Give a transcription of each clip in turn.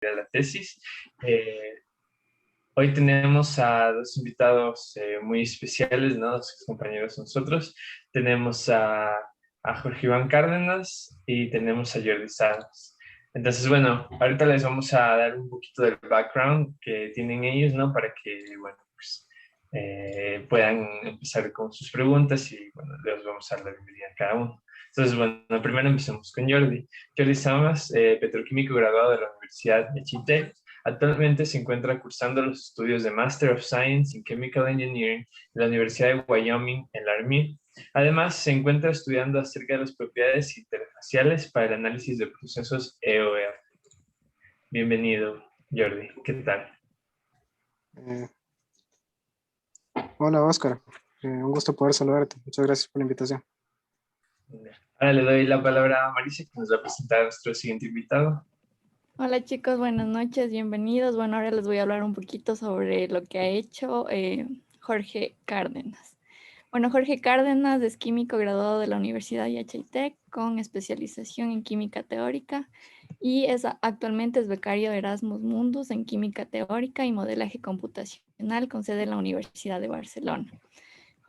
de la tesis. Eh, Hoy tenemos a dos invitados muy especiales, ¿no? Dos compañeros de nosotros. Tenemos a Jorge Iván Cárdenas y tenemos a Jordi Salas. Entonces, bueno, ahorita les vamos a dar un poquito del background que tienen ellos, ¿no? Para que, bueno, pues puedan empezar con sus preguntas y, bueno, les vamos a dar la bienvenida a cada uno. Entonces, bueno, primero empecemos con Jordi. Jordi Samas, petroquímico graduado de la Universidad de Chile. Actualmente se encuentra cursando los estudios de Master of Science in Chemical Engineering en la Universidad de Wyoming en Laramie. Además, se encuentra estudiando acerca de las propiedades interfaciales para el análisis de procesos EOR. Bienvenido, Jordi. ¿Qué tal? Eh, Hola, Oscar. Un gusto poder saludarte. Muchas gracias por la invitación. Ahora le doy la palabra a Marisa, que nos va a presentar a nuestro siguiente invitado. Hola chicos, buenas noches, bienvenidos. Bueno, ahora les voy a hablar un poquito sobre lo que ha hecho Jorge Cárdenas. Bueno, Jorge Cárdenas es químico graduado de la Universidad IHITEC con especialización en química teórica y actualmente es becario de Erasmus Mundus en química teórica y modelaje computacional con sede en la Universidad de Barcelona.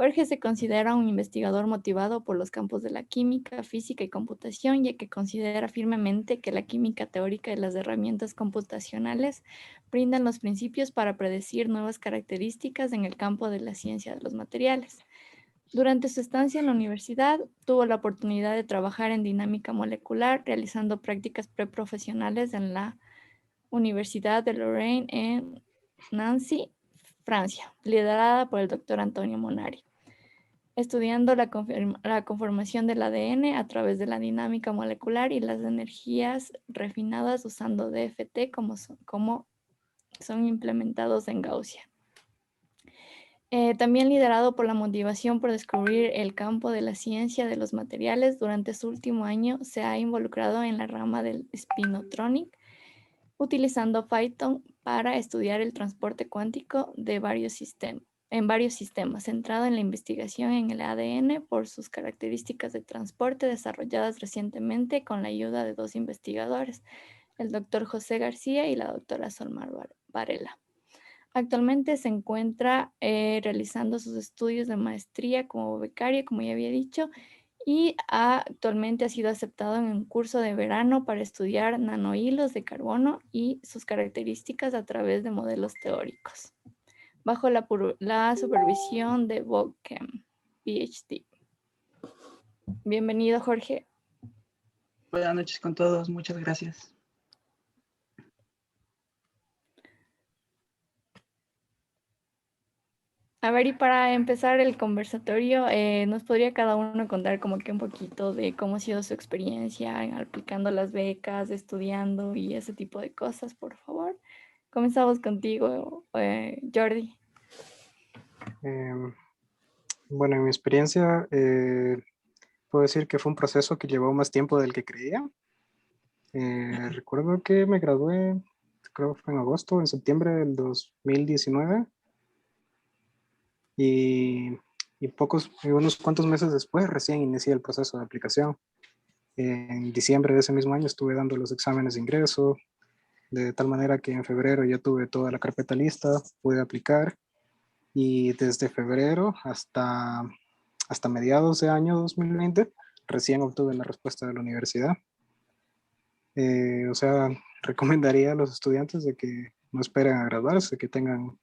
Jorge se considera un investigador motivado por los campos de la química, física y computación, ya que considera firmemente que la química teórica y las herramientas computacionales brindan los principios para predecir nuevas características en el campo de la ciencia de los materiales. Durante su estancia en la universidad, tuvo la oportunidad de trabajar en dinámica molecular, realizando prácticas preprofesionales en la Universidad de Lorraine en Nancy, Francia, liderada por el doctor Antonio Monari, estudiando la conformación del ADN a través de la dinámica molecular y las energías refinadas usando DFT como son implementados en Gaussian. También liderado por la motivación por descubrir el campo de la ciencia de los materiales, durante su último año se ha involucrado en la rama del spinotronic, utilizando Python para estudiar el transporte cuántico de varios sistemas, centrado en la investigación en el ADN por sus características de transporte desarrolladas recientemente con la ayuda de dos investigadores, el doctor José García y la doctora Solmar Varela. Actualmente se encuentra realizando sus estudios de maestría como becario, como ya había dicho, y actualmente ha sido aceptado en un curso de verano para estudiar nanohilos de carbono y sus características a través de modelos teóricos, bajo la supervisión de Bob Kem, PhD. Bienvenido, Jorge. Buenas noches con todos, muchas gracias. A ver, y para empezar el conversatorio, ¿nos podría cada uno contar como que un poquito de cómo ha sido su experiencia aplicando las becas, estudiando y ese tipo de cosas, por favor? Comenzamos contigo, Jordi. Bueno, en mi experiencia, puedo decir que fue un proceso que llevó más tiempo del que creía. Recuerdo que me gradué, creo que fue en agosto, en septiembre del 2019. Y unos cuantos meses después recién inicié el proceso de aplicación. En diciembre de ese mismo año estuve dando los exámenes de ingreso, de tal manera que en febrero ya tuve toda la carpeta lista, pude aplicar y desde febrero hasta mediados de año 2020 recién obtuve la respuesta de la universidad. O sea, recomendaría a los estudiantes de que no esperen a graduarse, que tengan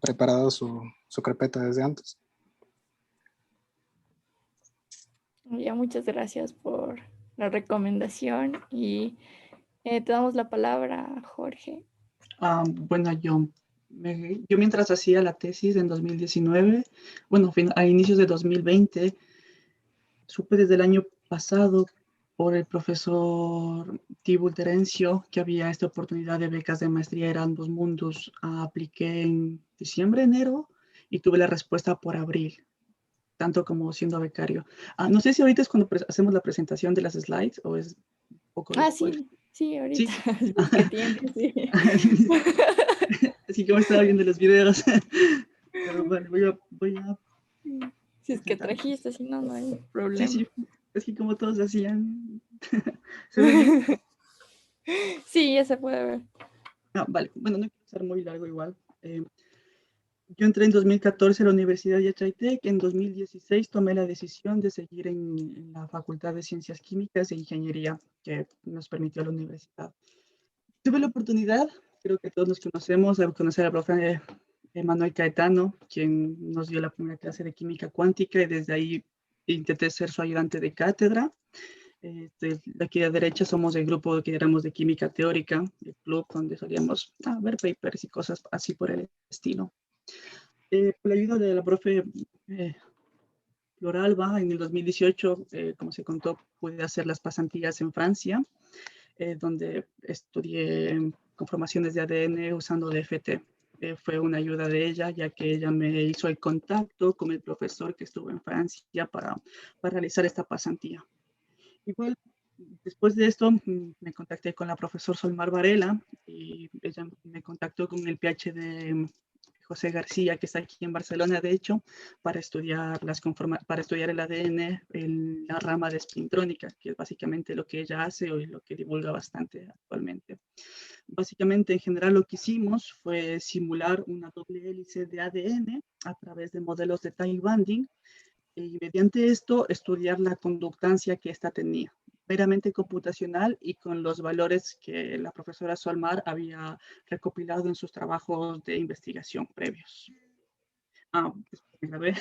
preparado su carpeta desde antes. Ya, muchas gracias por la recomendación y te damos la palabra, Jorge. Bueno, yo mientras hacía la tesis en 2019, bueno, a inicios de 2020, supe desde el año pasado por el profesor Tibul Terencio que había esta oportunidad de becas de maestría Erasmus Mundus. Apliqué en diciembre, enero y tuve la respuesta por abril, tanto como siendo becario. No sé si ahorita es cuando hacemos la presentación de las slides o es un poco después. Sí, ahorita. ¿Sí? ¿Qué tiempo? Sí. Así que me estaba viendo los videos. Pero bueno, voy a Si es que trajiste, si no, no hay problema. Sí, es que como todos hacían. Se ve bien. Sí, ya se puede ver. Ah, vale, bueno, no quiero ser muy largo igual. Yo entré en 2014 a la Universidad de Yachaitec. En 2016 tomé la decisión de seguir en la Facultad de Ciencias Químicas e Ingeniería que nos permitió la universidad. Tuve la oportunidad, creo que todos nos conocemos, de conocer al profe Manuel Caetano, quien nos dio la primera clase de química cuántica y desde ahí intenté ser su ayudante de cátedra. De aquí a la derecha somos el grupo que éramos de química teórica, el club donde solíamos ver papers y cosas así por el estilo. Con la ayuda de la profe Floralba, en el 2018, como se contó, pude hacer las pasantías en Francia, donde estudié conformaciones de ADN usando DFT. Fue una ayuda de ella, ya que ella me hizo el contacto con el profesor que estuvo en Francia para realizar esta pasantía. Igual, después de esto, me contacté con la profesora Solmar Varela y ella me contactó con el PhD José García, que está aquí en Barcelona, de hecho, para estudiar, para estudiar el ADN en la rama de espintrónica, que es básicamente lo que ella hace o lo que divulga bastante actualmente. Básicamente, en general, lo que hicimos fue simular una doble hélice de ADN a través de modelos de time binding y mediante esto estudiar la conductancia que ésta tenía, meramente computacional y con los valores que la profesora Solmar había recopilado en sus trabajos de investigación previos. Después me grabé.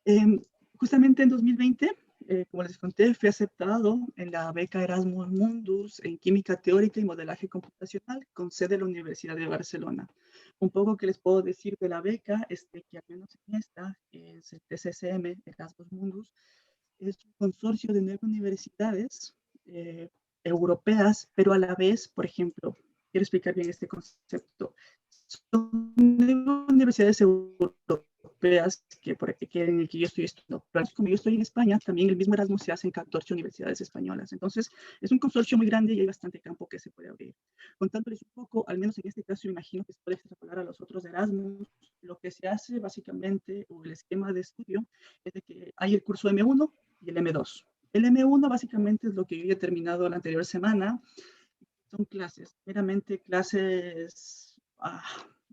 eh, Justamente en 2020, como les conté, fui aceptado en la beca Erasmus Mundus en Química Teórica y Modelaje Computacional con sede en la Universidad de Barcelona. Un poco que les puedo decir de la beca es que al menos en esta, que es el TCCM, Erasmus Mundus, es un consorcio de 9 universidades europeas, pero a la vez, por ejemplo, quiero explicar bien este concepto. Son 9 universidades europeas en el que yo estoy estudiando. Pero como yo estoy en España, también el mismo Erasmus se hace en 14 universidades españolas. Entonces, es un consorcio muy grande y hay bastante campo que se puede abrir. Contándoles un poco, al menos en este caso, imagino que se puede extrapolar a los otros de Erasmus. Lo que se hace básicamente, o el esquema de estudio, es de que hay el curso M1 y el M2. El M1 básicamente es lo que yo he terminado la anterior semana. Son clases, meramente clases,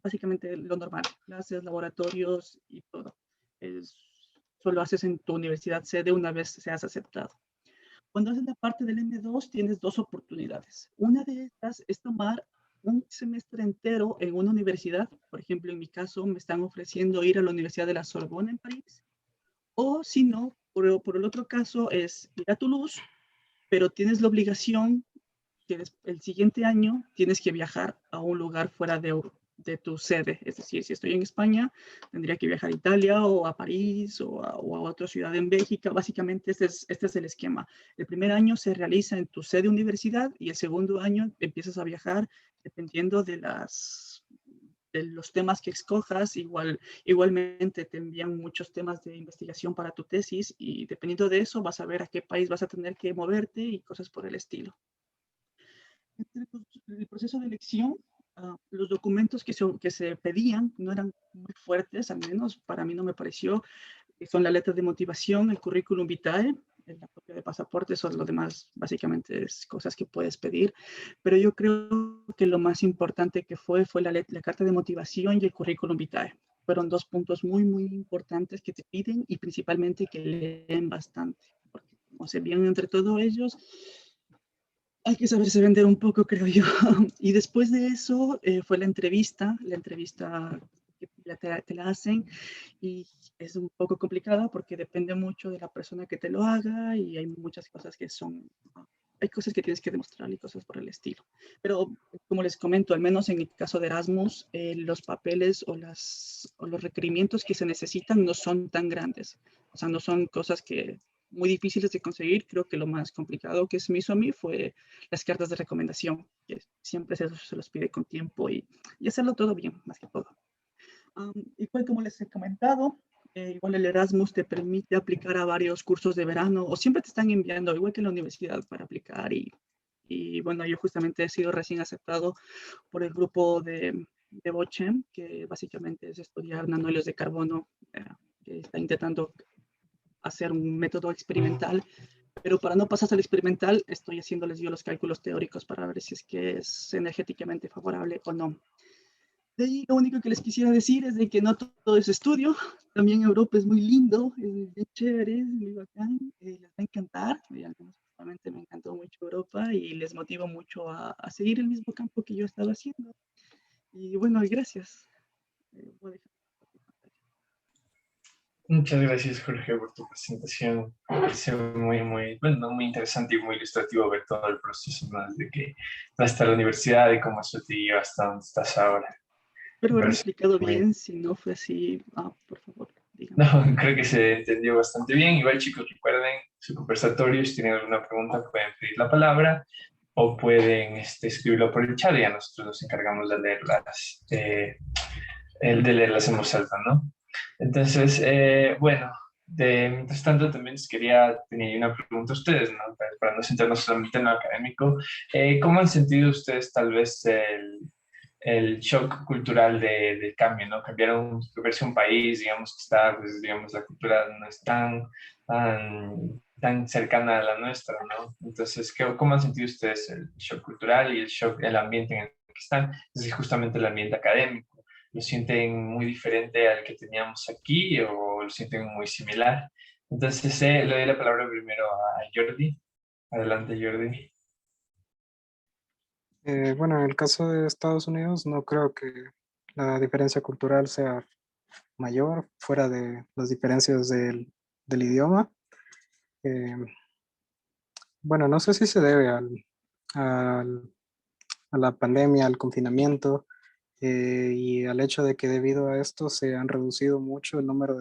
básicamente lo normal, clases, laboratorios y todo. Solo haces en tu universidad sede una vez seas aceptado. Cuando haces la parte del M2 tienes dos oportunidades. Una de estas es tomar un semestre entero en una universidad. Por ejemplo, en mi caso me están ofreciendo ir a la Universidad de la Sorbona en París. O si no, por el otro caso es ir a Toulouse, pero tienes la obligación que el siguiente año tienes que viajar a un lugar fuera de tu sede. Es decir, si estoy en España, tendría que viajar a Italia o a París o a otra ciudad en Bélgica. Básicamente, este es el esquema. El primer año se realiza en tu sede universidad y el segundo año empiezas a viajar dependiendo de los temas que escojas. Igualmente te envían muchos temas de investigación para tu tesis y dependiendo de eso vas a ver a qué país vas a tener que moverte y cosas por el estilo. El proceso de elección, los documentos que se pedían no eran muy fuertes, al menos para mí no me pareció, que son la letra de motivación, el currículum vitae, la copia de pasaporte, son lo demás, básicamente es cosas que puedes pedir, pero yo creo que lo más importante que fue la carta de motivación y el currículum vitae. Fueron dos puntos muy, muy importantes que te piden y principalmente que leen bastante, porque como se vienen entre todos ellos, hay que saberse vender un poco, creo yo. Y después de eso fue la entrevista que te la hacen y es un poco complicada porque depende mucho de la persona que te lo haga y hay muchas cosas hay cosas que tienes que demostrar y cosas por el estilo. Pero como les comento, al menos en el caso de Erasmus, los papeles o los requerimientos que se necesitan no son tan grandes. O sea, no son cosas muy difíciles de conseguir. Creo que lo más complicado que se me hizo a mí fue las cartas de recomendación, que siempre se los pide con tiempo y hacerlo todo bien, más que todo. Igual como les he comentado, igual el Erasmus te permite aplicar a varios cursos de verano o siempre te están enviando, igual que en la universidad, para aplicar y bueno, yo justamente he sido recién aceptado por el grupo de Bochem, que básicamente es estudiar nanóleos de carbono, que está intentando hacer un método experimental pero para no pasarse al experimental, estoy haciéndoles yo los cálculos teóricos para ver si es que es energéticamente favorable o no. De ahí, lo único que les quisiera decir es de que no todo es estudio, también Europa es muy lindo, es muy chévere, es muy bacán, les va a encantar, realmente me encantó mucho Europa y les motivo mucho a seguir el mismo campo que yo he estado haciendo. Y bueno, gracias. Voy a dejar. Muchas gracias, Jorge, por tu presentación. Me parece muy, bueno, muy interesante y muy ilustrativo ver todo el proceso, ¿no? Desde que vas a la universidad y cómo eso te lleva hasta donde estás ahora. Espero Me haberme parece explicado muy... bien, si no fue así, por favor, No, díganme. creo que se entendió bastante bien. Igual, chicos, recuerden su conversatorio. Si tienen alguna pregunta, pueden pedir la palabra o pueden escribirlo por el chat y a nosotros nos encargamos de leerlas en voz alta, ¿no? Entonces, bueno, mientras tanto también les quería tener una pregunta a ustedes, ¿no? Para no centrarnos solamente en lo académico. ¿Cómo han sentido ustedes tal vez el shock cultural del cambio, ¿no? Cambiaron, verse un país, digamos que está, pues, digamos, la cultura no es tan cercana a la nuestra, ¿no? Entonces, ¿cómo han sentido ustedes el shock cultural y el ambiente en el que están? Es decir, justamente el ambiente académico. ¿Lo sienten muy diferente al que teníamos aquí o lo sienten muy similar? Entonces, le doy la palabra primero a Jordi. Adelante, Jordi. Bueno, en el caso de Estados Unidos, no creo que la diferencia cultural sea mayor, fuera de las diferencias del idioma. Eh, bueno, no sé si se debe al- a la pandemia, al confinamiento, y al hecho de que debido a esto se han reducido mucho el número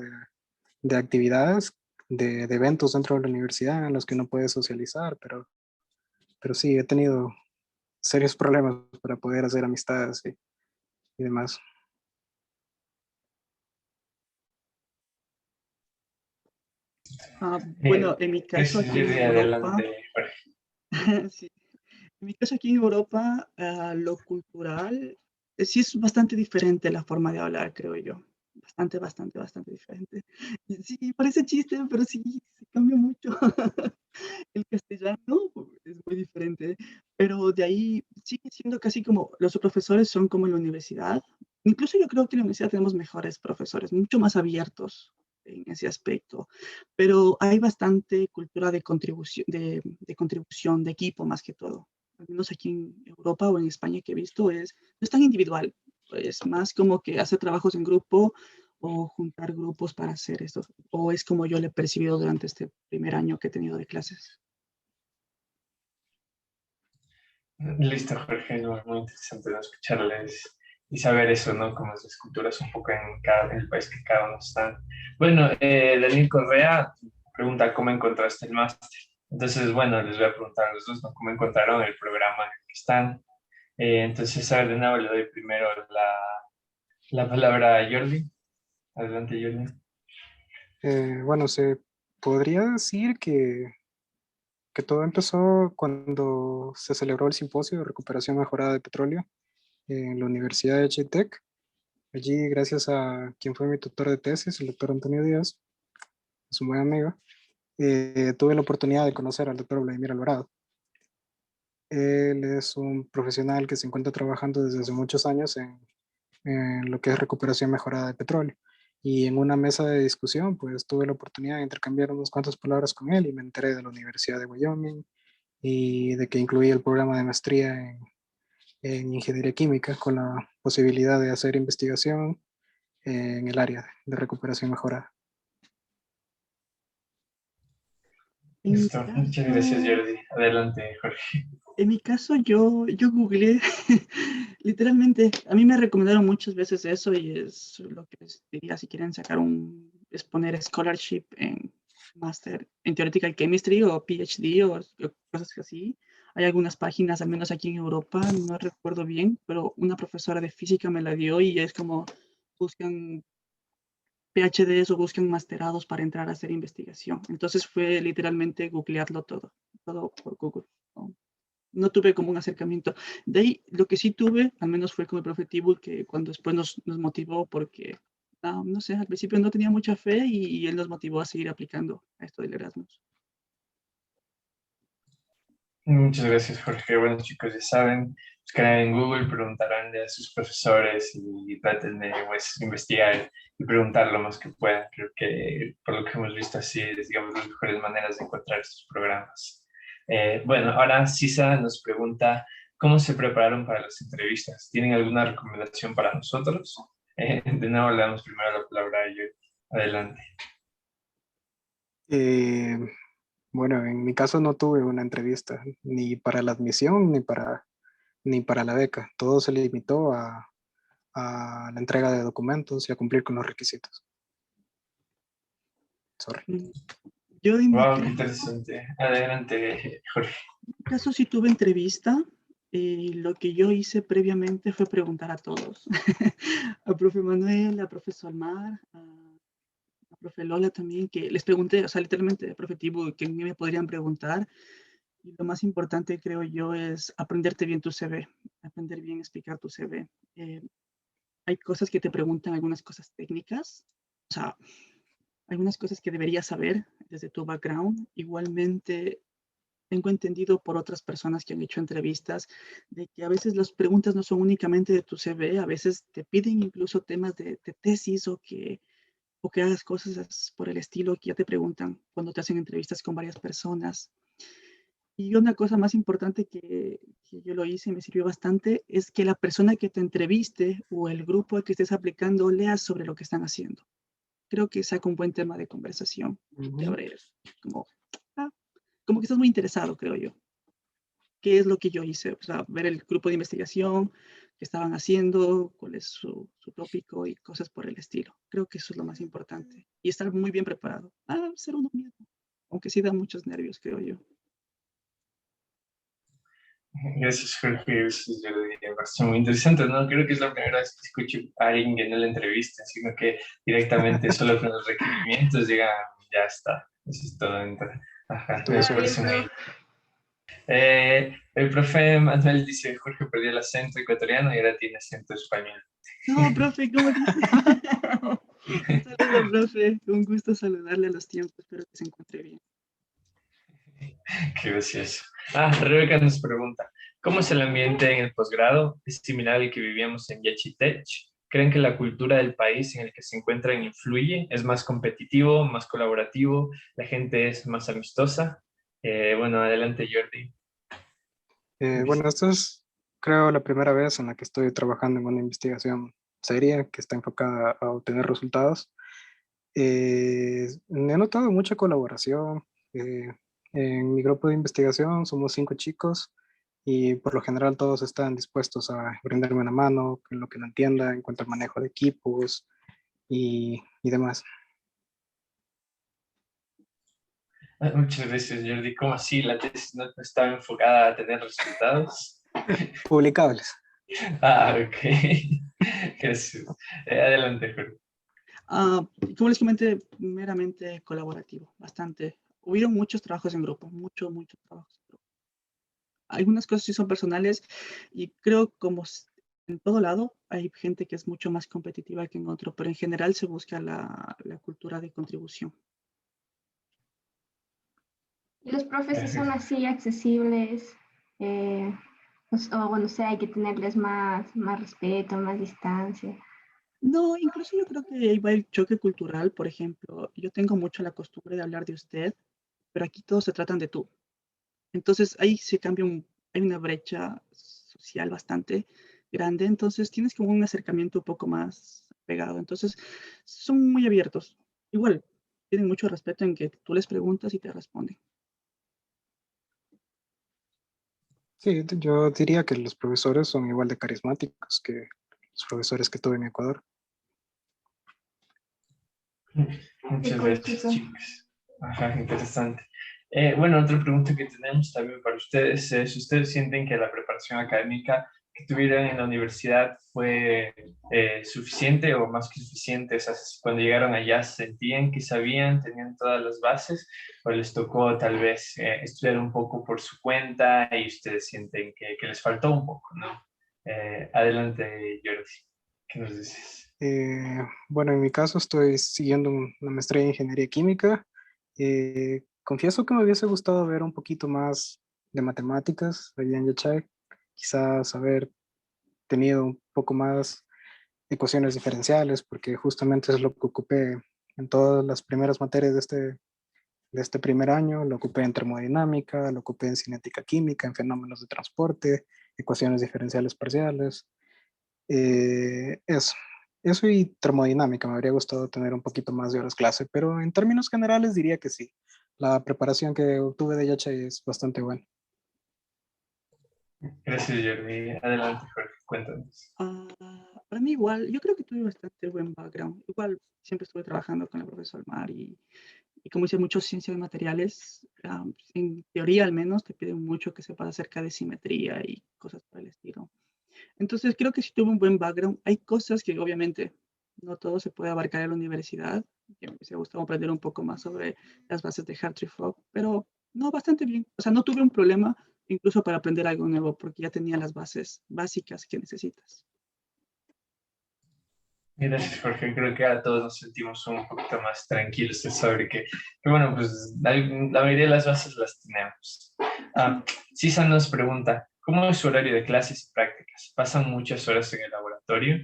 de actividades, de eventos dentro de la universidad en los que uno puede socializar, pero sí, he tenido serios problemas para poder hacer amistades y demás. Bueno, en mi caso Gracias, aquí en Jordi. Europa, Adelante, Jorge. sí, en mi caso aquí en Europa, lo cultural, sí es bastante diferente la forma de hablar, creo yo. Bastante diferente. Y sí, parece chiste, pero sí, se cambia mucho. El castellano es muy diferente, pero de ahí sigue siendo casi como los profesores son como en la universidad. Incluso yo creo que en la universidad tenemos mejores profesores, mucho más abiertos en ese aspecto, pero hay bastante cultura de contribución, de equipo más que todo. Al menos aquí en Europa o en España que he visto no es tan individual, es más como que hacer trabajos en grupo o juntar grupos para hacer esto, o es como yo lo he percibido durante este primer año que he tenido de clases. Listo, Jorge, no, muy interesante, ¿no? Escucharles y saber eso, ¿no? Como las culturas un poco en el país que cada uno está. Bueno, Daniel Correa pregunta cómo encontraste el máster. Entonces, bueno, les voy a preguntar a los dos, ¿no? ¿Cómo encontraron el programa en el que están? Entonces, a ver, de nuevo le doy primero la palabra a Jordi. Adelante, Jordi. Bueno, se podría decir que todo empezó cuando se celebró el simposio de recuperación mejorada de petróleo en la Universidad de Chitec. Allí, gracias a quien fue mi tutor de tesis, el doctor Antonio Díaz, es un buen amigo, tuve la oportunidad de conocer al doctor Vladimir Alvarado. Él es un profesional que se encuentra trabajando desde hace muchos años en lo que es recuperación mejorada de petróleo. Y en una mesa de discusión, pues tuve la oportunidad de intercambiar unas cuantas palabras con él y me enteré de la Universidad de Wyoming y de que incluía el programa de maestría en ingeniería química con la posibilidad de hacer investigación en el área de recuperación mejorada. En mi Listo, muchas gracias, caso, Jordi. Adelante, Jorge. en mi caso yo googleé, literalmente, a mí me recomendaron muchas veces eso y es lo que les diría si quieren sacar es poner scholarship en Master en Theoretical Chemistry o PhD o cosas así. Hay algunas páginas, al menos aquí en Europa, no recuerdo bien, pero una profesora de física me la dio y es como buscan PhDs o buscan masterados para entrar a hacer investigación. Entonces fue literalmente googlearlo todo por Google. ¿No? No tuve como un acercamiento. De ahí, lo que sí tuve, al menos fue con el profe Tibul, que cuando después nos motivó porque, no sé, al principio no tenía mucha fe y él nos motivó a seguir aplicando a esto del Erasmus. Muchas gracias, Jorge. Bueno, chicos, ya saben, buscarán en Google, preguntarán a sus profesores y traten de pues, investigar y preguntar lo más que puedan. Creo que por lo que hemos visto así es, digamos, las mejores maneras de encontrar estos programas. Bueno, ahora Sisa nos pregunta, ¿cómo se prepararon para las entrevistas? ¿Tienen alguna recomendación para nosotros? De nuevo le damos primero la palabra a yo. Adelante. Eh, bueno, en mi caso no tuve una entrevista ni para la admisión ni para la beca. Todo se limitó a la entrega de documentos y a cumplir con los requisitos. Sorry. Mm, Yo en mi Wow, qué caso, interesante. Adelante, Jorge. caso sí tuve entrevista y lo que yo hice previamente fue preguntar a todos, a profe Manuel, a profesor Mar, a profe Lola también, que les pregunté, o sea, literalmente, profe Tibu, que me podrían preguntar. Y lo más importante, creo yo, es aprenderte bien tu CV, aprender bien a explicar tu CV. Hay cosas que te preguntan, algunas cosas técnicas, o sea, algunas cosas que deberías saber desde tu background. Igualmente, tengo entendido por otras personas que han hecho entrevistas de que a veces las preguntas no son únicamente de tu CV, a veces te piden incluso temas de tesis o que hagas cosas por el estilo que ya te preguntan cuando te hacen entrevistas con varias personas. Y una cosa más importante que yo lo hice y me sirvió bastante es que la persona que te entreviste o el grupo al que estés aplicando lea sobre lo que están haciendo. Creo que saca un buen tema de conversación y te abre como, ah, como que estás muy interesado, creo yo. ¿Qué es lo que yo hice? O sea, ver el grupo de investigación que estaban haciendo, cuál es su tópico y cosas por el estilo. Creo que eso es lo más importante. Y estar muy bien preparado. Ser uno mismo. Aunque sí da muchos nervios, creo yo. Gracias, Jorge. Eso es, yo diría, bastante muy interesante, ¿no? Creo que es la primera vez que escucho a alguien que no la entrevista, sino que directamente solo con los requerimientos llega, ya está. Eso es todo. Ajá, Tuve me suerte. parece muy... el profe Manuel dice, Jorge perdió el acento ecuatoriano y ahora tiene acento español. No, profe, ¿cómo dice? Un saludo, profe. Un gusto saludarle a los tiempos. Espero que se encuentre bien. Qué gracioso. Ah, Rebeca nos pregunta, ¿cómo es el ambiente en el posgrado? ¿Es similar al que vivíamos en Yachitech? ¿Creen que la cultura del país en el que se encuentran influye? ¿Es más competitivo, más colaborativo? ¿La gente es más amistosa? Bueno, adelante, Jordi. Bueno, esto es, creo, la primera vez en la que estoy trabajando en una investigación seria que está enfocada a obtener resultados. He notado mucha colaboración. eh, en mi grupo de investigación somos 5 chicos y por lo general todos están dispuestos a brindarme una mano en lo que no entienda en cuanto al manejo de equipos y demás. Ah, muchas gracias, Jordi. ¿Cómo así? ¿La tesis no estaba enfocada a tener resultados? Publicables. Ah, ok. Gracias. Adelante, Jordi. Como les comenté, meramente colaborativo, bastante. Hubieron muchos trabajos en grupo, muchos trabajos en grupo. Algunas cosas sí son personales y creo como en todo lado hay gente que es mucho más competitiva que en otro, pero en general se busca la cultura de contribución. Y los profes sí son Perfecto. así accesibles, eh, o bueno, sé, hay que tenerles más respeto, más distancia. No, incluso yo creo que ahí va el choque cultural, por ejemplo. Yo tengo mucho la costumbre de hablar de usted, pero aquí todos se tratan de tú. Entonces ahí se cambia hay una brecha social bastante grande, entonces tienes como un acercamiento un poco más pegado. Entonces son muy abiertos. Igual, tienen mucho respeto en que tú les preguntas y te responden. Sí, yo diría que los profesores son igual de carismáticos que los profesores que tuve en Ecuador. Qué Muchas cool, gracias, chicos. chicos. Ajá, interesante. Bueno, otra pregunta que tenemos también para ustedes es, ¿ustedes sienten que la preparación académica que tuvieron en la universidad fue suficiente o más que suficiente? O sea, cuando llegaron allá, ¿sentían que sabían, tenían todas las bases o les tocó tal vez estudiar un poco por su cuenta y ustedes sienten que les faltó un poco, ¿no? Adelante, Jordi, ¿qué nos dices? Bueno, en mi caso estoy siguiendo una maestría en ingeniería química. Confieso que me hubiese gustado ver un poquito más de matemáticas allá en Yachay. Quizás haber tenido un poco más ecuaciones diferenciales, porque justamente es lo que ocupé en todas las primeras materias de este primer año. Lo ocupé en termodinámica, lo ocupé en cinética química, en fenómenos de transporte, ecuaciones diferenciales parciales. Eso. Eso y termodinámica, me habría gustado tener un poquito más de horas clase, pero en términos generales diría que sí. La preparación que obtuve de Yacha es bastante buena. Gracias, Jordi. Adelante, Jorge, cuéntanos. Para mí igual, yo creo que tuve bastante buen background. Igual siempre estuve trabajando con el profesor Mar y como hice mucho ciencia de materiales, en teoría al menos te piden mucho que sepas acerca de simetría y cosas por el estilo. Entonces creo que sí tuve un buen background. Hay cosas que obviamente no todo se puede abarcar en la universidad. Me hubiese gustado aprender un poco más sobre las bases de Hartree-Fock, pero no, bastante bien. O sea, no tuve un problema incluso para aprender algo nuevo porque ya tenía las bases básicas que necesitas. Gracias, Jorge. Creo que a todos nos sentimos un poquito más tranquilos de saber que, bueno, pues la mayoría de las bases las tenemos. Sisa nos pregunta, ¿cómo es su horario de clases y prácticas? ¿Pasan muchas horas en el laboratorio?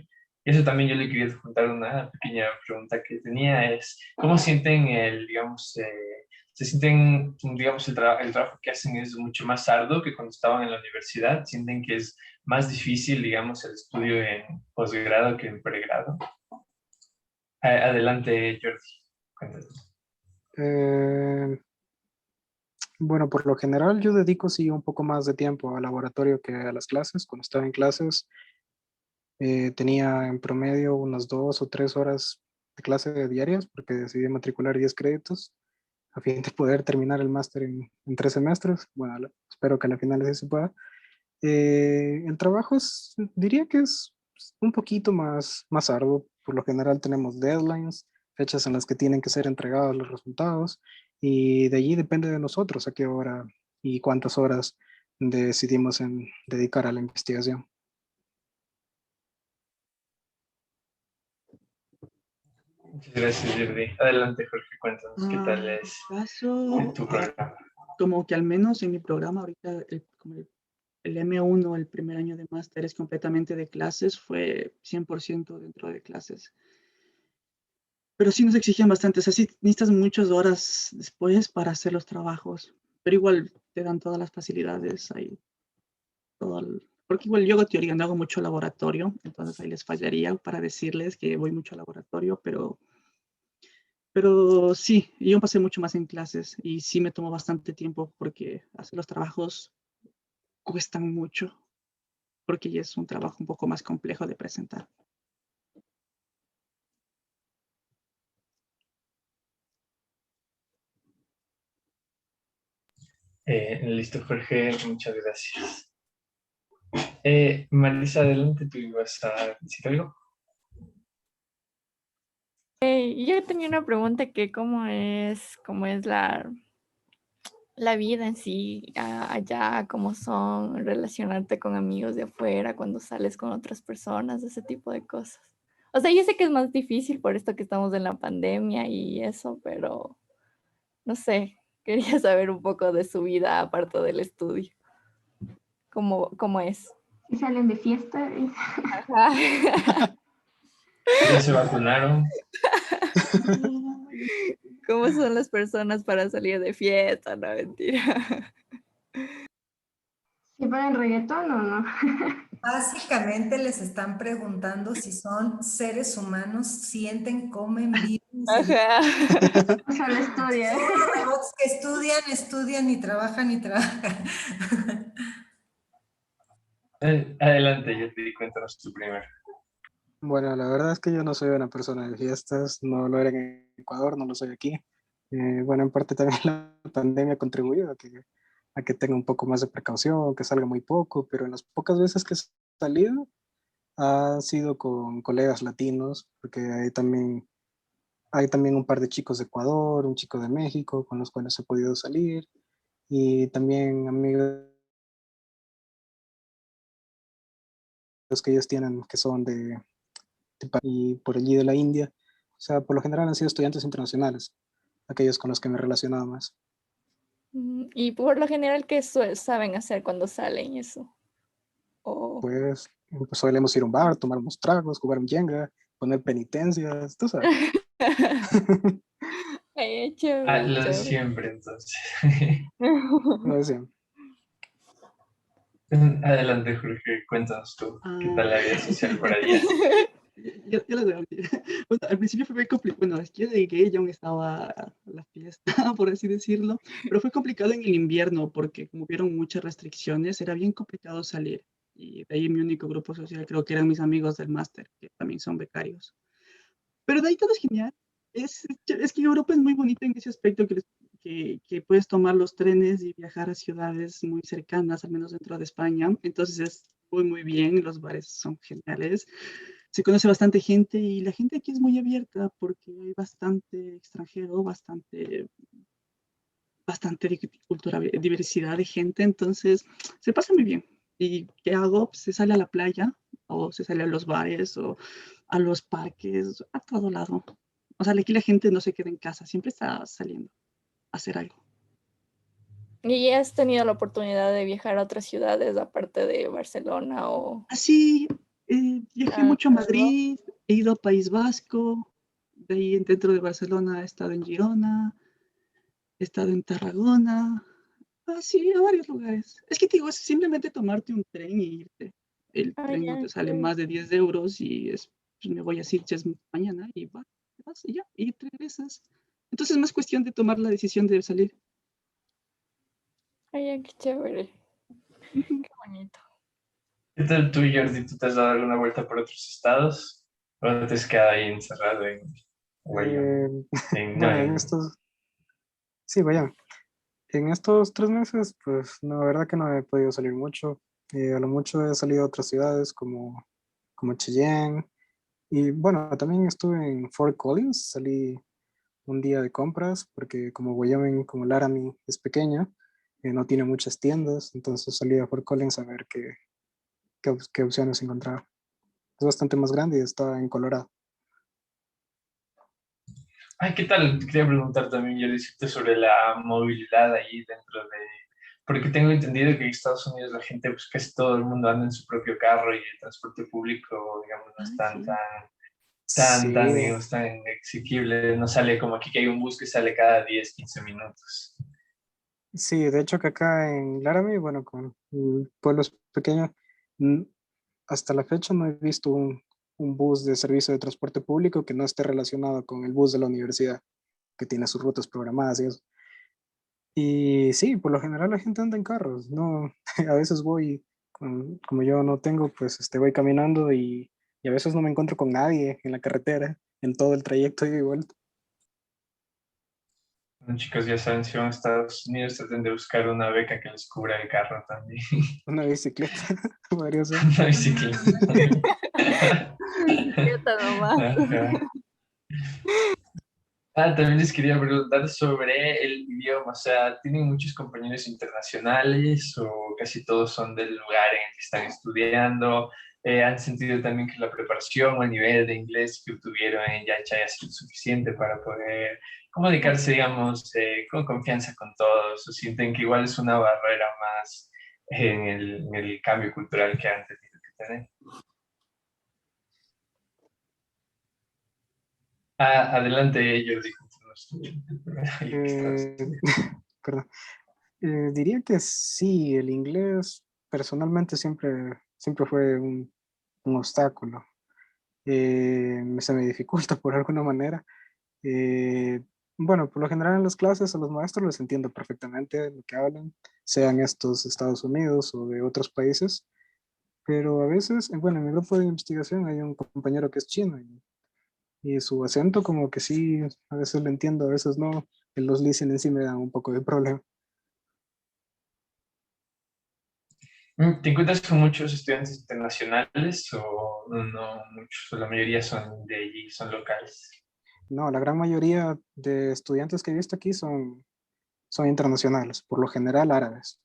Y eso también yo le quería juntar una pequeña pregunta que tenía, es, ¿cómo sienten digamos, se sienten, digamos, el trabajo que hacen es mucho más arduo que cuando estaban en la universidad? ¿Sienten que es más difícil, digamos, el estudio en posgrado que en pregrado? Adelante, Jordi. Cuéntanos. Eh, bueno, por lo general yo dedico sí un poco más de tiempo al laboratorio que a las clases. Cuando estaba en clases tenía en promedio unas 2 o 3 horas de clase diarias porque decidí matricular 10 créditos a fin de poder terminar el máster en 3 semestres. Bueno, espero que a la final sí se pueda. El trabajo diría que es un poquito más arduo. Por lo general tenemos deadlines, fechas en las que tienen que ser entregados los resultados y de allí depende de nosotros a qué hora y cuántas horas decidimos en dedicar a la investigación. Muchas gracias, Jordi. Adelante, Jorge, cuéntanos qué tal En mi es caso, tu programa. como que al menos en mi programa ahorita, como el M1, el primer año de máster es completamente de clases, fue 100% dentro de clases. Pero sí nos exigían bastante, o sea, sí necesitas muchas horas después para hacer los trabajos, pero igual te dan todas las facilidades ahí, porque igual yo hago teoría, no hago mucho laboratorio, entonces ahí les fallaría para decirles que voy mucho al laboratorio, pero sí, yo pasé mucho más en clases y sí me tomó bastante tiempo porque hacer los trabajos cuestan mucho, porque ya es un trabajo un poco más complejo de presentar. Listo, Jorge, muchas gracias. Marisa, adelante, tú ibas a decir algo. Yo tenía una pregunta que cómo es la vida en sí allá, cómo son relacionarte con amigos de afuera, cuando sales con otras personas, ese tipo de cosas. O sea, yo sé que es más difícil por esto que estamos en la pandemia y eso, pero no sé, quería saber un poco de su vida aparte del estudio. ¿Cómo es? Si salen de fiesta, ¿Ya se vacunaron? ¿Cómo son las personas para salir de fiesta? No, mentira. si ponen reggaetón o no. Básicamente les están preguntando si son seres humanos, sienten, comen, viven, se Ajá. O solo estudian. son robots que estudian, estudian y trabajan y trabajan. Adelante, Jordi, cuéntanos tú primero. Bueno, la verdad es que yo no soy una persona de fiestas, no lo era en Ecuador, no lo soy aquí. Bueno, en parte también la pandemia contribuyó a que tenga un poco más de precaución, que salga muy poco, pero en las pocas veces que he salido ha sido con colegas latinos, porque hay también un par de chicos de Ecuador, un chico de México con los cuales he podido salir, y también amigos que ellos tienen que son y por allí de la India. O sea, por lo general han sido estudiantes internacionales, aquellos con los que me he relacionado más. Y por lo general, ¿qué saben hacer cuando salen y eso? O... Pues solemos ir a un bar, tomar unos tragos, jugar un Jenga, poner penitencias, tú sabes. Ay, Ah, chévere, lo de chévere. siempre, entonces. Lo de siempre. Adelante, Jorge, cuéntanos tú, ¿qué Ah, tal la vida social por allá? ya lo veo. Bueno, al principio fue muy complicado. Bueno, es que yo llegué y aún estaba la fiesta, por así decirlo. Pero fue complicado en el invierno porque como hubieron muchas restricciones, era bien complicado salir. Y de ahí mi único grupo social creo que eran mis amigos del máster, que también son becarios. Pero de ahí todo es genial. Es que Europa es muy bonita en ese aspecto que puedes tomar los trenes y viajar a ciudades muy cercanas, al menos dentro de España. Entonces es muy bien, los bares son geniales. Se conoce bastante gente y la gente aquí es muy abierta porque hay bastante extranjero, bastante cultura, diversidad de gente, entonces se pasa muy bien. ¿Y qué hago? Pues, se sale a la playa o se sale a los bares o a los parques, a todo lado. O sea, aquí la gente no se queda en casa, siempre está saliendo a hacer algo. ¿Y has tenido la oportunidad de viajar a otras ciudades aparte de Barcelona o Así, viajé mucho a algo? Madrid, he ido a País Vasco, de ahí dentro de Barcelona he estado en Girona, he estado en Tarragona, sí, a varios lugares. Es que te digo, es simplemente tomarte un tren y irte. El Ah, tren no ya, te sale chévere. más de 10 euros y pues me voy a Sitges mañana y vas y ya, y te regresas. Entonces es más cuestión de tomar la decisión de salir. Ah, ya, qué chévere, Ujú. qué bonito. ¿Qué tal tú, Jordi? ¿Tú te has dado alguna vuelta por otros estados? ¿O te has quedado ahí encerrado en Guayama? Eh, No, bueno, sí, vaya, en estos 3 meses, pues no, la verdad que no he podido salir mucho. A lo mucho he salido a otras ciudades como Cheyenne. Y bueno, también estuve en Fort Collins, salí un día de compras, porque como Wyoming, como Laramie es pequeña, no tiene muchas tiendas, entonces salí a Fort Collins a ver qué opciones encontraba. Es bastante más grande y está en Colorado. ay, ¿qué tal? Te quería preguntar también, yo decirte sobre la movilidad ahí dentro de... Porque tengo entendido que en Estados Unidos la gente, pues casi todo el mundo anda en su propio carro y el transporte público, digamos, no es Ah, tan, sí. tan, Sí, digamos, tan exequible. No sale como aquí que hay un bus que sale cada 10 15 minutos. sí, de hecho que acá en Laramie, bueno, con pueblos pequeños, mm, hasta la fecha no he visto un bus de servicio de transporte público que no esté relacionado con el bus de la universidad, que tiene sus rutas programadas y eso. Y sí, por lo general la gente anda en carros, ¿no? A veces voy, como yo no tengo, pues voy caminando y a veces no me encuentro con nadie en la carretera, en todo el trayecto ida y vuelta. Bueno, chicos, ya saben, si van a Estados Unidos, traten de buscar una beca que les cubra el carro también. Una bicicleta, podría ser. Una bicicleta. Bicicleta nomás. Ajá. También les quería preguntar sobre el idioma, o sea, ¿tienen muchos compañeros internacionales o casi todos son del lugar en el que están estudiando? ¿Han sentido también que la preparación o el nivel de inglés que obtuvieron en Yacha haya sido suficiente para poder comunicarse, digamos, con confianza con todos? ¿O sienten que igual es una barrera más en el cambio cultural que han tenido que tener? Adelante, Jordi, continúas tú. Yo que estaba Eh, estudiando. perdón. Diría que sí, el inglés personalmente siempre fue un obstáculo. Se me dificulta por alguna manera. Eh, bueno, por lo general en las clases a los maestros les entiendo perfectamente lo que hablan, sean estos Estados Unidos o de otros países, pero a veces, bueno, en mi grupo de investigación hay un compañero que es chino y su acento como que sí, a veces lo entiendo, a veces no. En los listening sí me dan un poco de problema. ¿Te encuentras con muchos estudiantes internacionales o no muchos? O la mayoría son de allí, son locales. No, la gran mayoría de estudiantes que he visto aquí son internacionales, por lo general árabes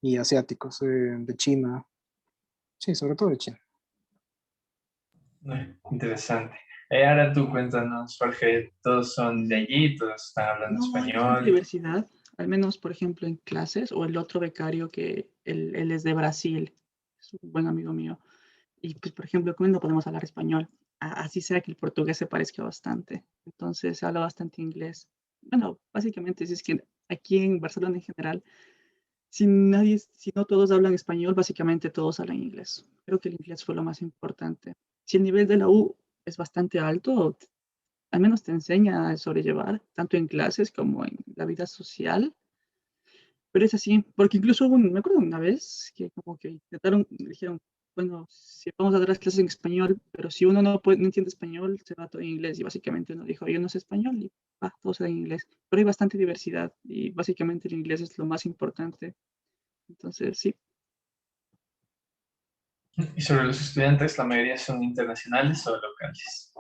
y asiáticos, de China, sí, sobre todo de China. Interesante. Ahora tú cuéntanos, Jorge, ¿todos son de allí? ¿Todos están hablando No, hay bastante español? diversidad. al menos, por ejemplo, en clases, o el otro becario que él es de Brasil, es un buen amigo mío. Y pues, por ejemplo, con él no podemos hablar español, así sea que el portugués se parezca bastante. Entonces se habla bastante inglés. Bueno, básicamente, si es que aquí en Barcelona en general, si no todos hablan español, básicamente todos hablan inglés. Creo que el inglés fue lo más importante. Si el nivel de la U es bastante alto, al menos te enseña a sobrellevar, tanto en clases como en la vida social. Pero es así, porque incluso me acuerdo una vez que como que intentaron, dijeron, bueno, si vamos a dar las clases en español, pero si uno no entiende español, se va todo en inglés. Y básicamente uno dijo, yo no sé español y va, todo será en inglés. Pero hay bastante diversidad y básicamente el inglés es lo más importante. Entonces, sí. Y sobre los estudiantes, ¿la mayoría son internacionales o locales?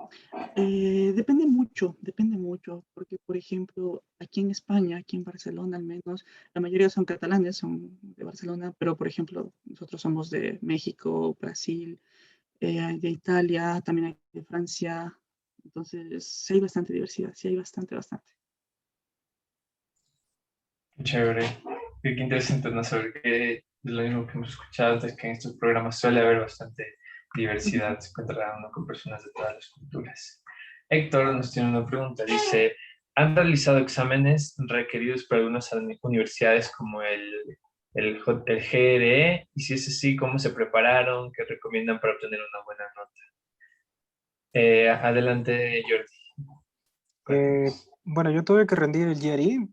Depende mucho, porque por ejemplo, aquí en España, aquí en Barcelona al menos, la mayoría son catalanes, son de Barcelona, pero por ejemplo, nosotros somos de México, Brasil, hay de Italia, también hay de Francia, entonces sí hay bastante diversidad, sí hay bastante, bastante. Qué chévere. Qué interesante no saber que es lo mismo que hemos escuchado antes, que en estos programas suele haber bastante diversidad, se encuentra uno con personas de todas las culturas. Héctor nos tiene una pregunta, dice, ¿han realizado exámenes requeridos por algunas universidades como el GRE? Y si es así, ¿cómo se prepararon? ¿Qué recomiendan para obtener una buena nota? Adelante, Jordi. Bueno, yo tuve que rendir el GRE.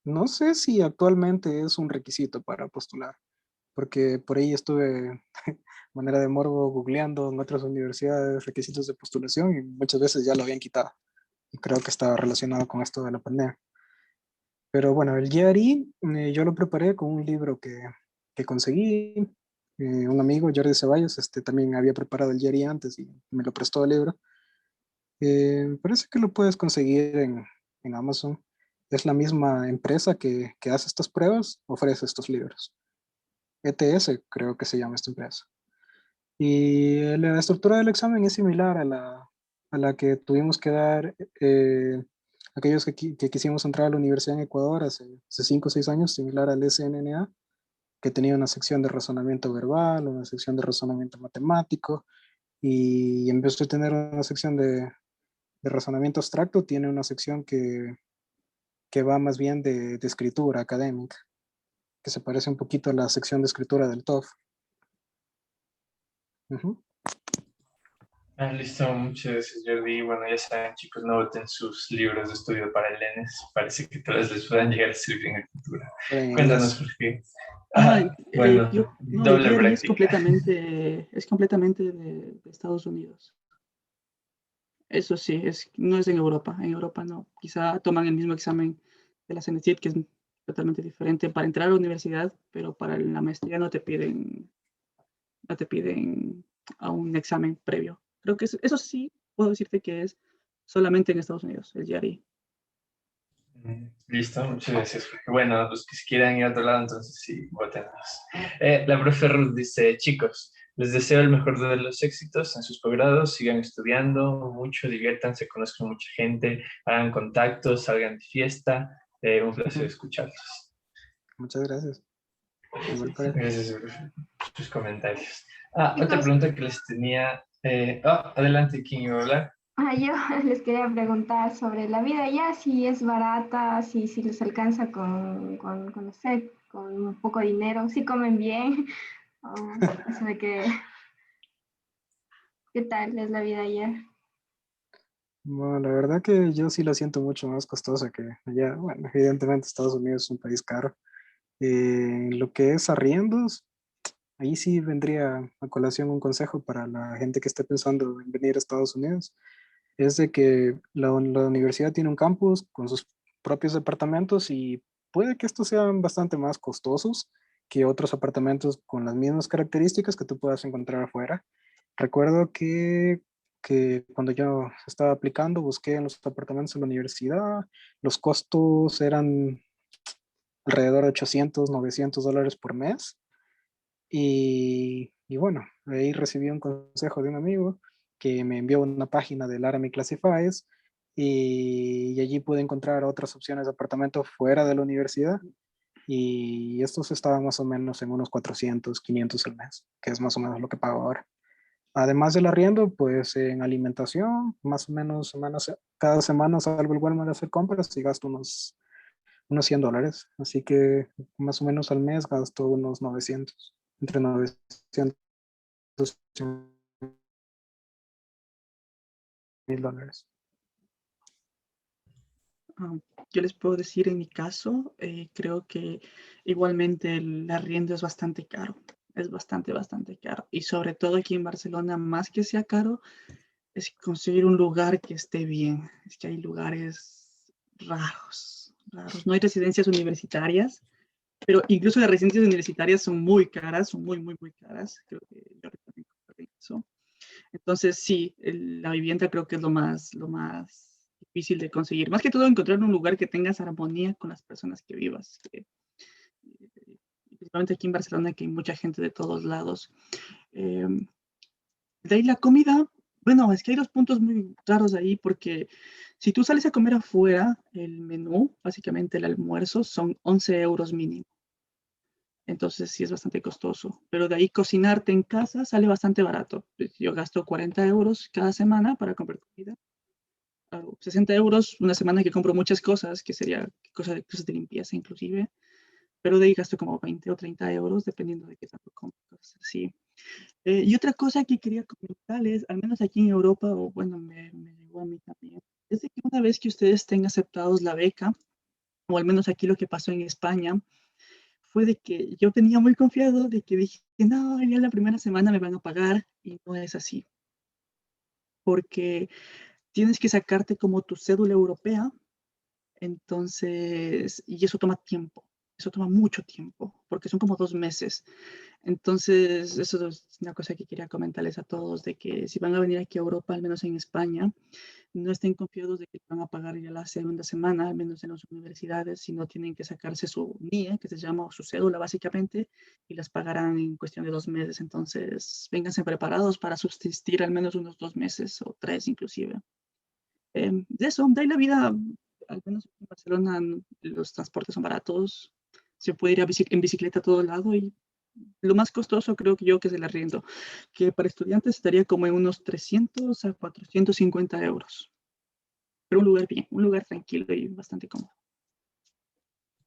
No sé si actualmente es un requisito para postular, porque por ahí estuve, manera de morbo, googleando en otras universidades requisitos de postulación y muchas veces ya lo habían quitado. Y creo que estaba relacionado con esto de la pandemia. Pero bueno, el GRE yo lo preparé con un libro que conseguí. Un amigo, Jordi Ceballos, también había preparado el GRE antes y me lo prestó el libro. Me parece que lo puedes conseguir en Amazon. Es la misma empresa que hace estas pruebas, ofrece estos libros. ETS creo que se llama esta empresa. Y la estructura del examen es similar a la que tuvimos que dar aquellos que quisimos entrar a la universidad en Ecuador hace 5 o 6 años, similar al SNNA, que tenía una sección de razonamiento verbal, una sección de razonamiento matemático, y en vez de tener una sección de razonamiento abstracto, tiene una sección que va más bien de escritura académica, que se parece un poquito a la sección de escritura del TOEFL. Ujú. Listo, muchas gracias, Jordi. Bueno, ya saben, chicos, no voten sus libros de estudio para el ENES. Parece que tal vez les puedan llegar a servir en el futuro. En Cuéntanos, inglés. por qué. Ah, Bueno, no, el doble GRE práctica. es completamente de Estados Unidos. Eso sí, no es en Europa. En Europa no. Quizá toman el mismo examen de la CENESID, que es totalmente diferente para entrar a la universidad, pero para la maestría no te piden a un examen previo. Creo que eso sí puedo decirte que es solamente en Estados Unidos, el GRE. Listo, muchas gracias. Jorge. Bueno, los que se quieran ir a otro lado, entonces sí, votenlos. La profe Ruth dice, chicos, les deseo el mejor de los éxitos en sus posgrados, sigan estudiando mucho, diviértanse, conozcan mucha gente, hagan contactos, salgan de fiesta. Un placer escucharlos. Muchas gracias. Igual para Gracias por sus comentarios. Otra Chicos, pregunta que les tenía. Adelante, ¿quién iba a hablar? yo les quería preguntar sobre la vida allá, si es barata, si les alcanza no sé, con un poco de dinero, si comen bien, o eso de que, ¿qué tal es la vida allá? Bueno, la verdad que yo sí la siento mucho más costosa que allá. Bueno, evidentemente Estados Unidos es un país caro. Lo que es arriendos, ahí sí vendría a colación un consejo para la gente que esté pensando en venir a Estados Unidos. Es de que la universidad tiene un campus con sus propios departamentos y puede que estos sean bastante más costosos que otros apartamentos con las mismas características que tú puedas encontrar afuera. Recuerdo que cuando yo estaba aplicando, busqué en los apartamentos de la universidad, los costos eran alrededor de $800, $900 por mes. Y bueno, ahí recibí un consejo de un amigo que me envió una página del Laramie Classifieds y allí pude encontrar otras opciones de apartamento fuera de la universidad y estos estaban más o menos en unos 400, 500 al mes, que es más o menos lo que pago ahora. Además del arriendo, pues en alimentación, más o menos cada semana salgo al Walmart a hacer compras y gasto unos $100. Así que más o menos al mes gasto unos 900, entre 900 y $1,000. Ah, yo les puedo decir en mi caso, creo que igualmente el arriendo es bastante caro. Es bastante, bastante caro. Y sobre todo aquí en Barcelona, más que sea caro, es conseguir un lugar que esté bien. Es que hay lugares raros, raros. No hay residencias universitarias, pero incluso las residencias universitarias son muy caras, son muy, muy, muy caras. Creo que yo recomiendo eso. Entonces, sí, la vivienda creo que es lo más difícil de conseguir. Más que todo, encontrar un lugar que tengas armonía con las personas que vivas. Principalmente aquí en Barcelona, que hay mucha gente de todos lados. Eh, de ahí la comida, bueno, es que hay dos puntos muy raros ahí, porque si tú sales a comer afuera, el menú, básicamente el almuerzo, son 11 euros mínimo. Entonces sí es bastante costoso. Pero de ahí cocinarte en casa sale bastante barato. Yo gasto 40 euros cada semana para comprar comida. 60 euros una semana que compro muchas cosas, que sería cosas de limpieza inclusive. Pero de ahí gasto como 20 o 30 euros, dependiendo de qué tanto compro. Cosas así. Y otra cosa que quería comentarles, al menos aquí en Europa, o bueno, me llegó a mí también, es de que una vez que ustedes estén aceptados la beca, o al menos aquí lo que pasó en España, fue de que yo tenía muy confiado de que dije, no, ya la primera semana me van a pagar, y no es así, porque tienes que sacarte como tu cédula europea. Entonces, y eso toma tiempo, eso toma mucho tiempo, porque son como 2 meses. Entonces, eso es una cosa que quería comentarles a todos, de que si van a venir aquí a Europa, al menos en España, no estén confiados de que van a pagar ya la segunda semana, al menos en las universidades, sino tienen que sacarse su NIE, que se llama, o su cédula básicamente, y las pagarán en cuestión de 2 meses. Entonces, vénganse preparados para subsistir al menos unos 2 meses o 3 inclusive. De eso, de ahí la vida, al menos en Barcelona, los transportes son baratos, se puede ir en bicicleta a todo lado y lo más costoso creo que yo que es el arriendo, que para estudiantes estaría como en unos 300 a 450 euros. Pero un lugar bien, un lugar tranquilo y bastante cómodo.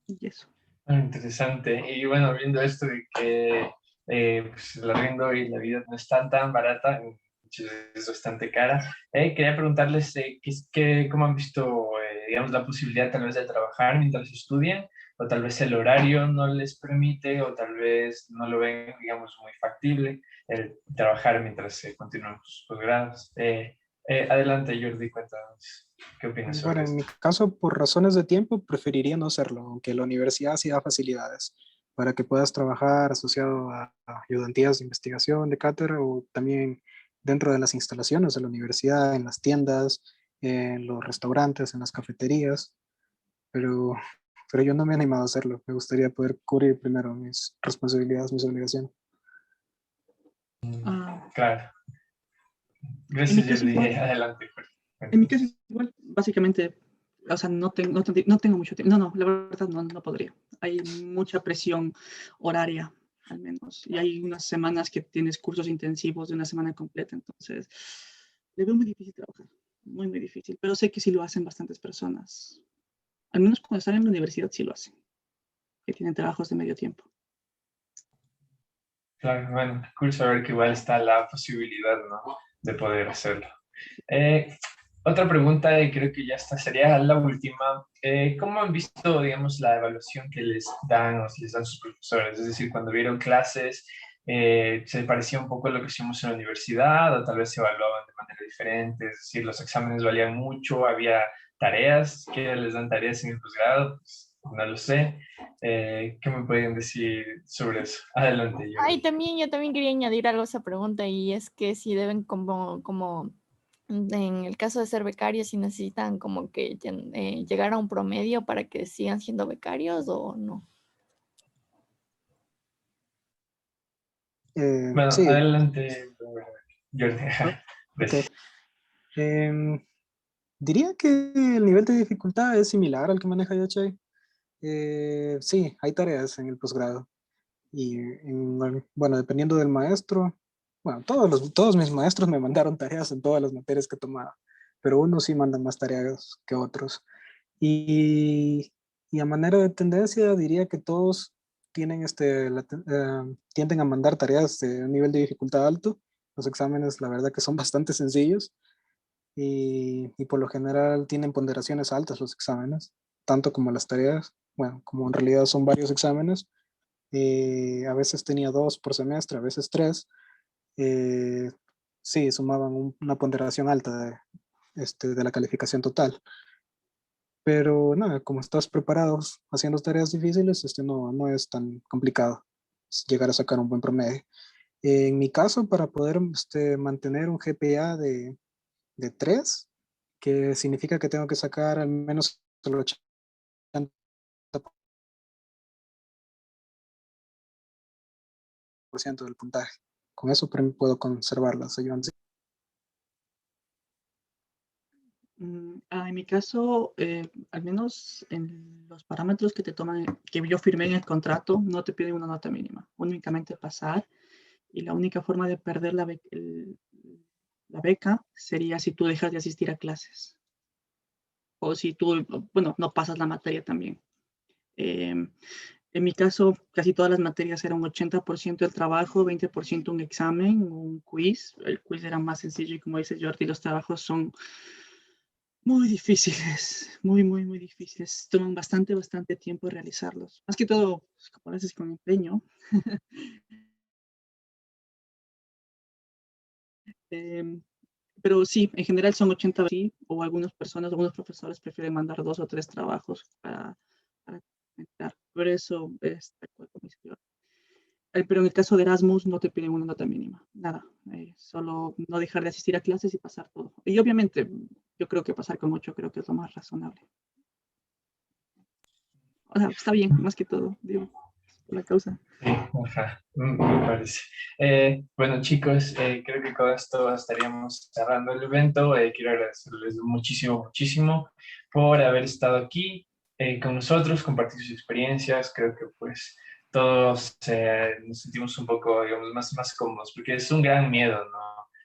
Y eso. Interesante. Y bueno, viendo esto de que pues, el arriendo y la vida no están tan barata, muchas veces es bastante cara, quería preguntarles cómo han visto, digamos, la posibilidad tal vez de trabajar mientras estudian, o tal vez el horario no les permite, o tal vez no lo ven, digamos, muy factible el trabajar mientras continúan sus posgrados. Adelante, Jordi, cuéntanos, ¿qué opinas Bueno, sobre en mi esto? caso, por razones de tiempo, preferiría no hacerlo, aunque la universidad sí da facilidades para que puedas trabajar asociado a ayudantías de investigación, de cátedra o también dentro de las instalaciones de la universidad, en las tiendas, en los restaurantes, en las cafeterías, pero, pero yo no me he animado a hacerlo. Me gustaría poder cubrir primero mis responsabilidades, mis obligaciones. Ah, Claro. en mi Gracias, caso Jordi. igual, Adelante, Jorge. en mi Cuéntanos. caso igual, básicamente, o sea, no tengo mucho tiempo. No, no, la verdad no podría. Hay mucha presión horaria, al menos. Y hay unas semanas que tienes cursos intensivos de una semana completa. Entonces, le veo muy difícil trabajar. Muy, muy difícil. Pero sé que sí lo hacen bastantes personas. Al menos cuando están en la universidad sí lo hacen. Que tienen trabajos de medio tiempo. Claro, bueno, qué cool saber que igual está la posibilidad, ¿no? De poder hacerlo. Eh, Otra pregunta, y creo que ya esta sería la última. ¿Cómo han visto, digamos, la evaluación que les dan o si les dan sus profesores? Es decir, cuando vieron clases, ¿se parecía un poco a lo que hicimos en la universidad o tal vez se evaluaban de manera diferente? Es decir, los exámenes valían mucho, había tareas, ¿qué les dan tareas en el posgrado? Pues, no lo sé. ¿Qué me pueden decir sobre eso? Adelante, Ay, Jordi. también yo también quería añadir algo a esa pregunta y es que si deben como en el caso de ser becarios, si necesitan como que llegar a un promedio para que sigan siendo becarios o no. Bueno, Sí, adelante, Jordi. ok. Gracias. Em, Diría que el nivel de dificultad es similar al que maneja Yachay. Sí, hay tareas en el posgrado. Y bueno, dependiendo del maestro, bueno, todos mis maestros me mandaron tareas en todas las materias que tomaba, pero unos sí mandan más tareas que otros. Y, y a manera de tendencia, diría que todos tienen tienden a mandar tareas de un nivel de dificultad alto. Los exámenes, la verdad que son bastante sencillos y por lo general tienen ponderaciones altas los exámenes, tanto como las tareas. Bueno, como en realidad son varios exámenes, a veces tenía 2 por semestre, a veces 3. Sí, sumaban una ponderación alta de la calificación total. Pero nada, como estás preparados haciendo tareas difíciles, no es tan complicado llegar a sacar un buen promedio. En mi caso, para poder mantener un GPA de 3, que significa que tengo que sacar al menos el 80% del puntaje. Con eso puedo conservar las ayudantes. En mi caso, al menos en los parámetros que te toman, que yo firmé en el contrato, no te piden una nota mínima, únicamente pasar. Y la única forma de perder la beca sería si tú dejas de asistir a clases. O si tú, bueno, no pasas la materia también. En mi caso, casi todas las materias eran un 80% del trabajo, 20% un examen, un quiz. El quiz era más sencillo y como dice Jordi, los trabajos son muy difíciles, muy difíciles. Toman bastante tiempo realizarlos. Más que todo, como haces con empeño. Pero sí, en general son 80, sí, o algunos profesores prefieren mandar 2 o 3 trabajos para comentar. Por eso es de acuerdo con mi señor. Pero en el caso de Erasmus no te piden una nota mínima, nada. Solo no dejar de asistir a clases y pasar todo. Y obviamente, yo creo que pasar con 8 creo que es lo más razonable. O sea, está bien, más que todo, digo, por la causa. Sí, ajá, me parece. Bueno, chicos, creo que con esto estaríamos cerrando el evento. Quiero agradecerles muchísimo por haber estado aquí con nosotros, compartir sus experiencias. Creo que pues todos nos sentimos un poco, digamos, más cómodos, porque es un gran miedo, ¿no?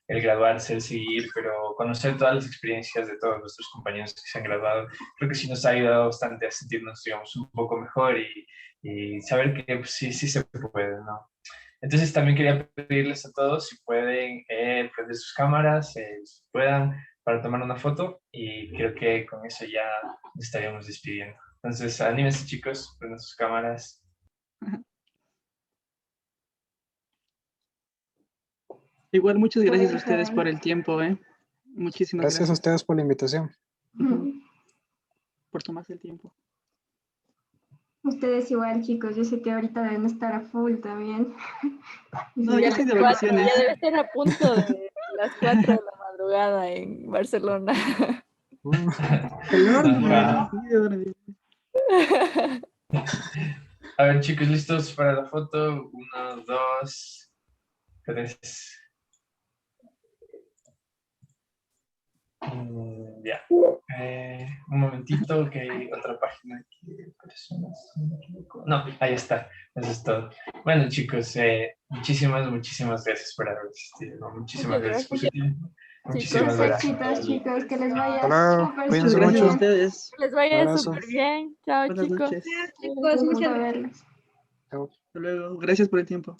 El graduarse, el seguir, pero conocer todas las experiencias de todos nuestros compañeros que se han graduado, creo que sí nos ha ayudado bastante a sentirnos, digamos, un poco mejor y saber que pues, sí se puede, ¿no? Entonces también quería pedirles a todos si pueden prender sus cámaras, si puedan, para tomar una foto y creo que con eso ya nos estaríamos despidiendo. Entonces, anímense chicos, prendan sus cámaras. Igual, muchas gracias a ustedes por el tiempo, Muchísimas gracias. Gracias a ustedes por la invitación. Por tomarse el tiempo. Ustedes igual, chicos. Yo sé que ahorita deben estar a full también. No, ya estoy de vacaciones. Ya debe estar a punto de las 4 de la madrugada en Barcelona. A ver chicos, ¿listos para la foto? 1, 2, 3. Ya. Un momentito, que hay otra página aquí. No, ahí está. Eso es todo. Bueno, chicos, muchísimas gracias por haber asistido. Muchísimas gracias por su tiempo. Muchísimas gracias. Chicos, que les vaya Hola, súper cuídense Gracias a mucho. ustedes. Les vaya Abrazo. súper bien. Chao, Buenas chicos. noches. Chicos, muchas gracias. Chao. Hasta luego. Gracias por el tiempo.